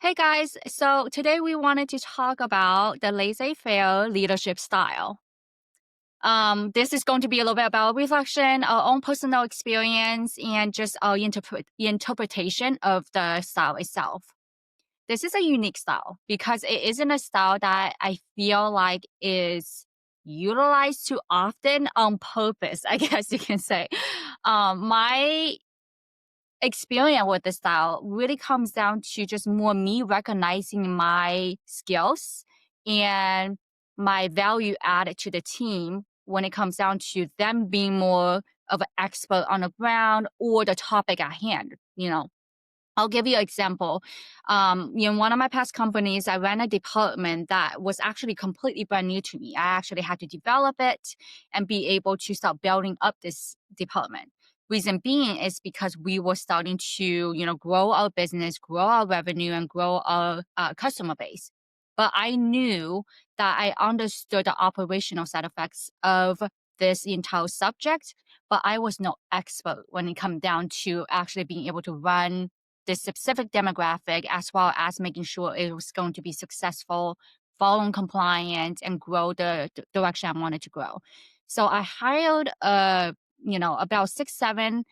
Hey guys, so today we wanted to talk about the laissez-faire leadership style. This is going to be a little bit about reflection, our own personal experience, and just our interpretation of the style itself. This is a unique style because it isn't a style that I feel like is utilized too often on purpose, I guess you can say. My experience with the style really comes down to just more me recognizing my skills and my value added to the team when it comes down to them being more of an expert on the ground or the topic at hand. I'll give you an example. In one of my past companies, I ran a department that was actually completely brand new to me. I actually had to develop it and be able to start building up this department. Reason being is because we were starting to, grow our business, grow our revenue, and grow our customer base. But I knew that I understood the operational side effects of this entire subject, but I was no expert when it come down to actually being able to run this specific demographic as well as making sure it was going to be successful, following compliant, and grow the direction I wanted to grow. So I hired about 6, 7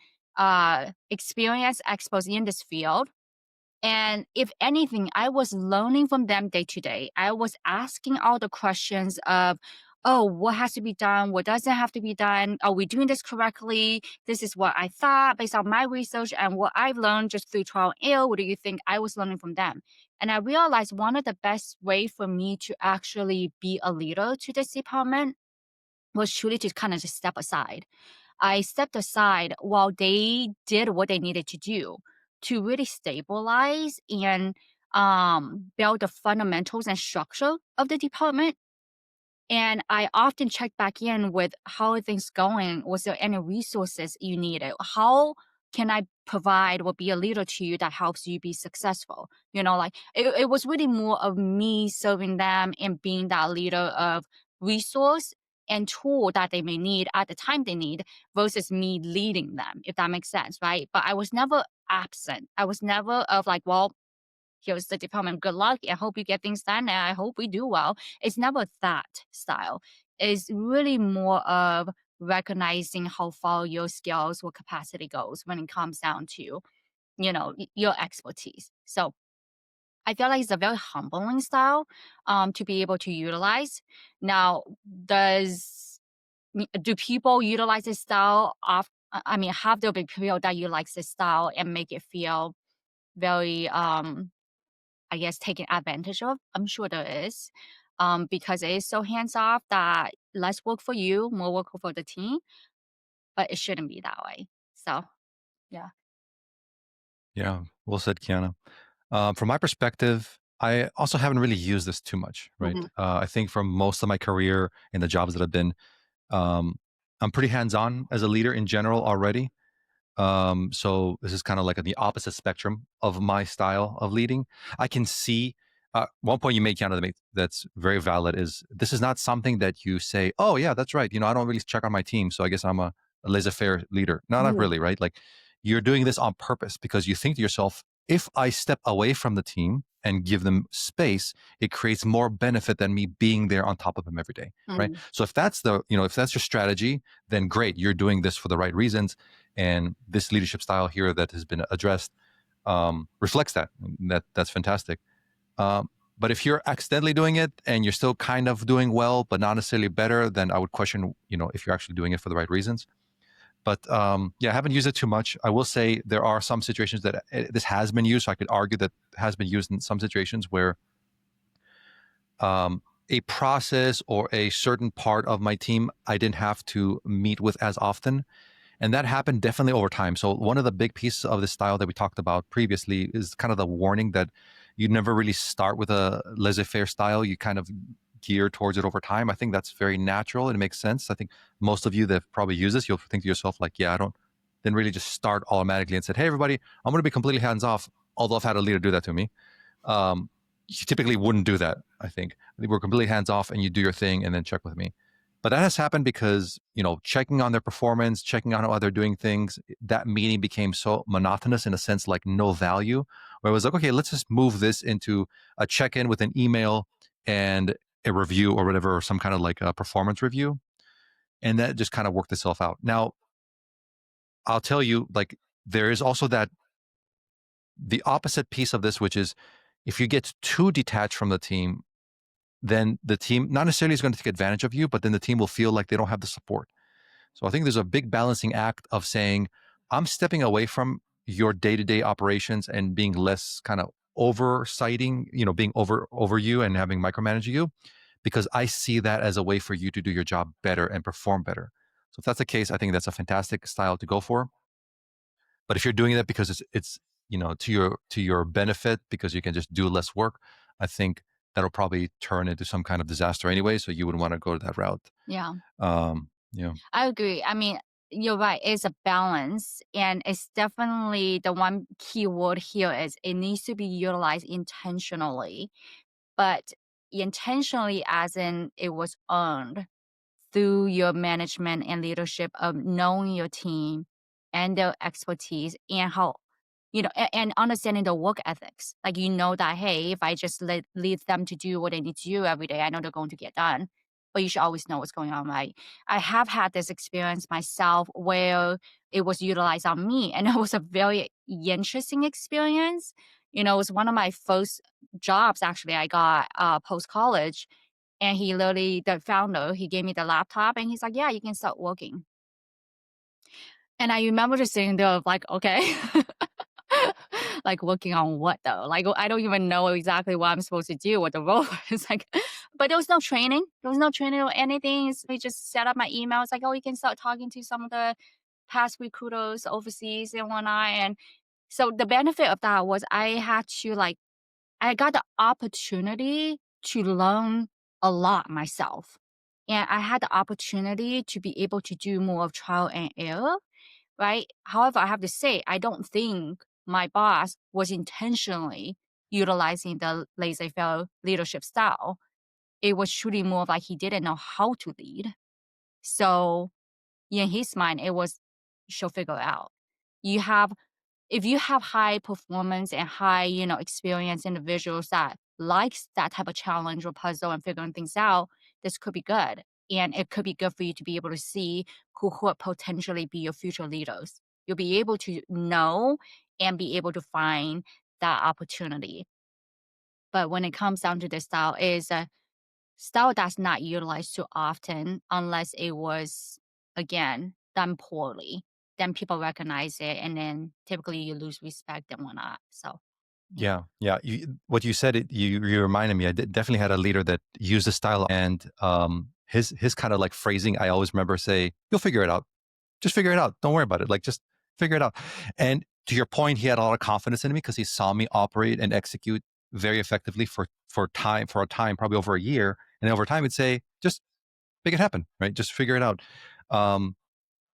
experienced experts in this field. And if anything, I was learning from them day to day. I was asking all the questions of, oh, what has to be done? What doesn't have to be done? Are we doing this correctly? This is what I thought based on my research and what I've learned just through trial and error. What do you think? I was learning from them. And I realized one of the best way for me to actually be a leader to this department was truly to kind of just step aside. I stepped aside while they did what they needed to do to really stabilize and build the fundamentals and structure of the department. And I often check back in with how are things going? Was there any resources you needed? How can I provide or be a leader to you that helps you be successful? Like it was really more of me serving them and being that leader of resource and tool that they may need at the time they need versus me leading them, if that makes sense, right? But I was never absent. I was never of like, well, here's the department. Good luck. I hope you get things done. And I hope we do well. It's never that style. It's really more of recognizing how far your skills or capacity goes when it comes down to, your expertise. So I feel like it's a very humbling style to be able to utilize. Now, do people utilize this style have there been people that utilize this style and make it feel very I guess, taken advantage of? I'm sure there is, because it is so hands off that less work for you, more work for the team, but it shouldn't be that way. So, yeah. Yeah, well said, Kiana. From my perspective, I also haven't really used this too much, right? Mhm. I think from most of my career in the jobs that I've been, um, I'm pretty hands-on as a leader in general already. So this is kind of like the opposite spectrum of my style of leading. I can see one point you made, Kiana, that's very valid is this is not something that you say, oh yeah, that's right. I don't really check on my team, so I guess I'm a laissez-faire leader. No, not Mhm. really, right? Like you're doing this on purpose because you think to yourself, if I step away from the team and give them space, it creates more benefit than me being there on top of them every day, right? Mhm. So if that's your strategy, then great, you're doing this for the right reasons, and this leadership style here that has been addressed reflects that. That's fantastic. Um, but if you're accidentally doing it and you're still kind of doing well, but not necessarily better, then I would question, if you're actually doing it for the right reasons. But yeah, I haven't used it too much. I will say there are some situations that this has been used. So I could argue that it has been used in some situations where a process or a certain part of my team I didn't have to meet with as often. And that happened definitely over time. So one of the big pieces of this style that we talked about previously is kind of the warning that you never really start with a laissez-faire style. You kind of gear towards it over time. I think that's very natural. It makes sense. I think most of you that probably use this, you'll think to yourself like, yeah, I don't didn't really just start automatically and said, hey, everybody, I'm going to be completely hands off. Although I've had a leader do that to me. You typically wouldn't do that. I think we're completely hands off and you do your thing and then check with me. But that has happened because, checking on their performance, checking on how they're doing things, that meeting became so monotonous in a sense, like no value, where it was like, okay, let's just move this into a check-in with an email and a review or whatever, or some kind of like a performance review. And that just kind of worked itself out. Now, I'll tell you, like, there is also the opposite piece of this, which is if you get too detached from the team, then the team not necessarily is going to take advantage of you, but then the team will feel like they don't have the support. So I think there's a big balancing act of saying, I'm stepping away from your day-to-day operations and being less kind of oversighting, being over you and having micromanage you, because I see that as a way for you to do your job better and perform better. So if that's the case, I think that's a fantastic style to go for. But if you're doing that because it's to your benefit because you can just do less work, I think that'll probably turn into some kind of disaster anyway. So you wouldn't want to go that route. Yeah. Yeah. I agree. I mean, you're right. It's a balance. And it's definitely the one key word here is it needs to be utilized intentionally, but intentionally as in it was earned through your management and leadership of knowing your team and their expertise and how and understanding the work ethics, like that, hey, if I just lead them to do what they need to do every day, I know they're going to get done, but you should always know what's going on, right? I have had this experience myself where it was utilized on me, and it was a very interesting experience. It was one of my first jobs actually I got post college, and he literally, the founder, he gave me the laptop and he's like, yeah, you can start working. And I remember just sitting there like, okay. Like working on what though? Like I don't even know exactly what I'm supposed to do, what the role is like. But there was no training. There was no training or anything. We just set up my email. It's like, oh, you can start talking to some of the past recruiters overseas and whatnot. And so the benefit of that was I got the opportunity to learn a lot myself. And I had the opportunity to be able to do more of trial and error, right? However, I have to say, I don't think my boss was intentionally utilizing the laissez-faire leadership style. It was truly more of like he didn't know how to lead. So in his mind, it was, she'll figure it out. You have if you have high performance and high, experienced individuals that likes that type of challenge or puzzle and figuring things out, this could be good. And it could be good for you to be able to see who would potentially be your future leaders. You'll be able to know and be able to find that opportunity. But when it comes down to the style, is a style that's not utilized too often unless it was, again, done poorly. Then people recognize it, and then typically you lose respect and whatnot. So, yeah. Yeah, yeah. What you said, you reminded me. I definitely had a leader that used the style, and his kind of like phrasing. I always remember say, "You'll figure it out. Just figure it out. Don't worry about it. Like just figure it out." And to your point, he had a lot of confidence in me because he saw me operate and execute very effectively for a time, probably over a year. And over time, he'd say, "Just make it happen, right? Just figure it out." Um,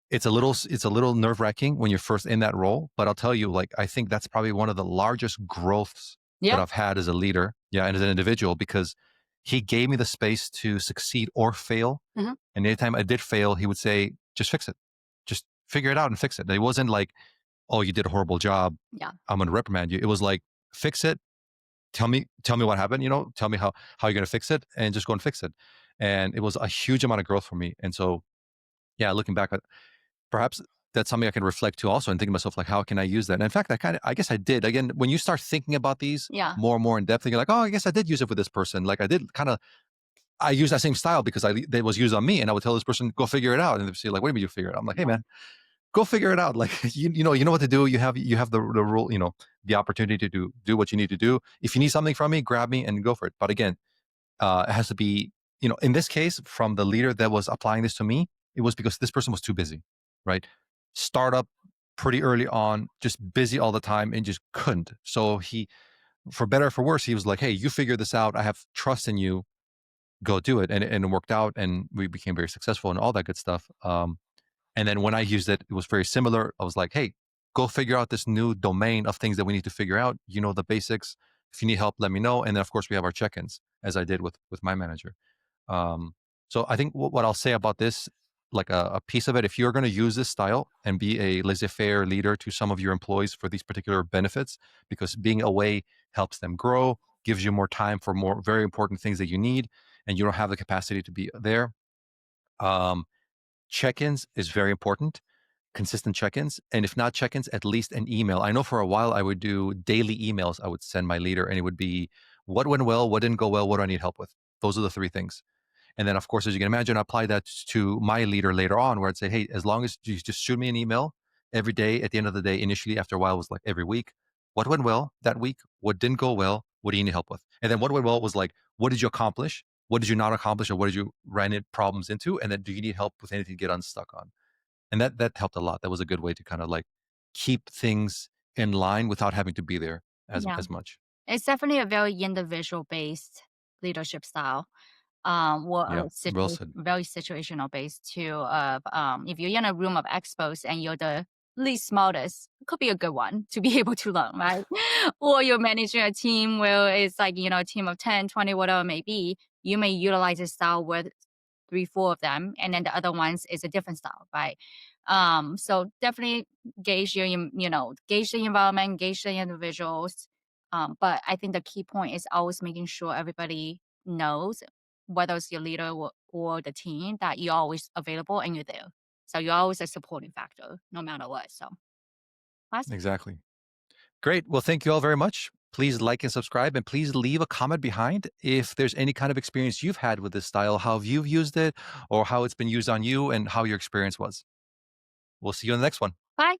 it's a little nerve wracking when you're first in that role, but I'll tell you, like, I think that's probably one of the largest growths that Yep. I've had as a leader, yeah, and as an individual, because he gave me the space to succeed or fail. Mhm. And anytime I did fail, he would say, "Just fix it, just figure it out and fix it." It wasn't like, "Oh, you did a horrible job, Yeah. I'm going to reprimand you." It was like, "Fix it. Tell me what happened. Tell me how you're going to fix it, and just go and fix it." And it was a huge amount of growth for me. And so, yeah, looking back, perhaps that's something I can reflect to also and think to myself, like, how can I use that? And in fact, I guess I did. Again, when you start thinking about these Yeah. more and more in depth, you're like, oh, I guess I did use it with this person. Like I did I use that same style because it was used on me, and I would tell this person, go figure it out. And they'd say, like, what do you mean you figure it out? I'm like, hey Yeah. man, go figure it out. Like, you know what to do. You have the rule, the opportunity to do what you need to do. If you need something from me, grab me and go for it. But again, it has to be, in this case, from the leader that was applying this to me, it was because this person was too busy, right? Startup pretty early on, just busy all the time and just couldn't. So for better or for worse, he was like, hey, you figure this out. I have trust in you. Go do it. And it worked out and we became very successful and all that good stuff. And then when I used it, it was very similar. I was like, hey, go figure out this new domain of things that we need to figure out. You know the basics. If you need help, let me know. And then of course we have our check-ins, as I did with my manager. Um, So I think what I'll say about this, like a piece of it, if you're going to use this style and be a laissez-faire leader to some of your employees for these particular benefits, because being away helps them grow, gives you more time for more very important things that you need, and you don't have the capacity to be there. Um, Check-ins is very important, consistent check-ins, and if not check-ins, at least an email. I know for a while I would do daily emails I would send my leader, and it would be what went well, what didn't go well, what do I need help with. Those are the three things. And then, of course, as you can imagine, I apply that to my leader later on, where I'd say, hey, as long as you just shoot me an email every day, at the end of the day, initially, after a while, was like every week, what went well that week? What didn't go well? What do you need help with? And then what went well was like, what did you accomplish? What did you not accomplish? Or what did you run into problems into? And then do you need help with anything to get unstuck on? And that helped a lot. That was a good way to kind of like keep things in line without having to be there Yeah. as much. It's definitely a very individual based leadership style. Or Yeah. Well said. very situational based too. Of if you're in a room of experts and you're the least smartest, it could be a good one to be able to learn, right? Or you're managing a team where it's like, a team of 10, 20, whatever it may be. You may utilize this style with three, four of them, and then the other ones is a different style, right? So definitely gauge gauge the environment, gauge the individuals. But I think the key point is always making sure everybody knows, whether it's your leader or the team, that you're always available and you're there. So you're always a supporting factor, no matter what. So that's Exactly. Great. Well, thank you all very much. Please like and subscribe, and please leave a comment behind if there's any kind of experience you've had with this style, how you've used it, or how it's been used on you, and how your experience was. We'll see you in the next one. bye.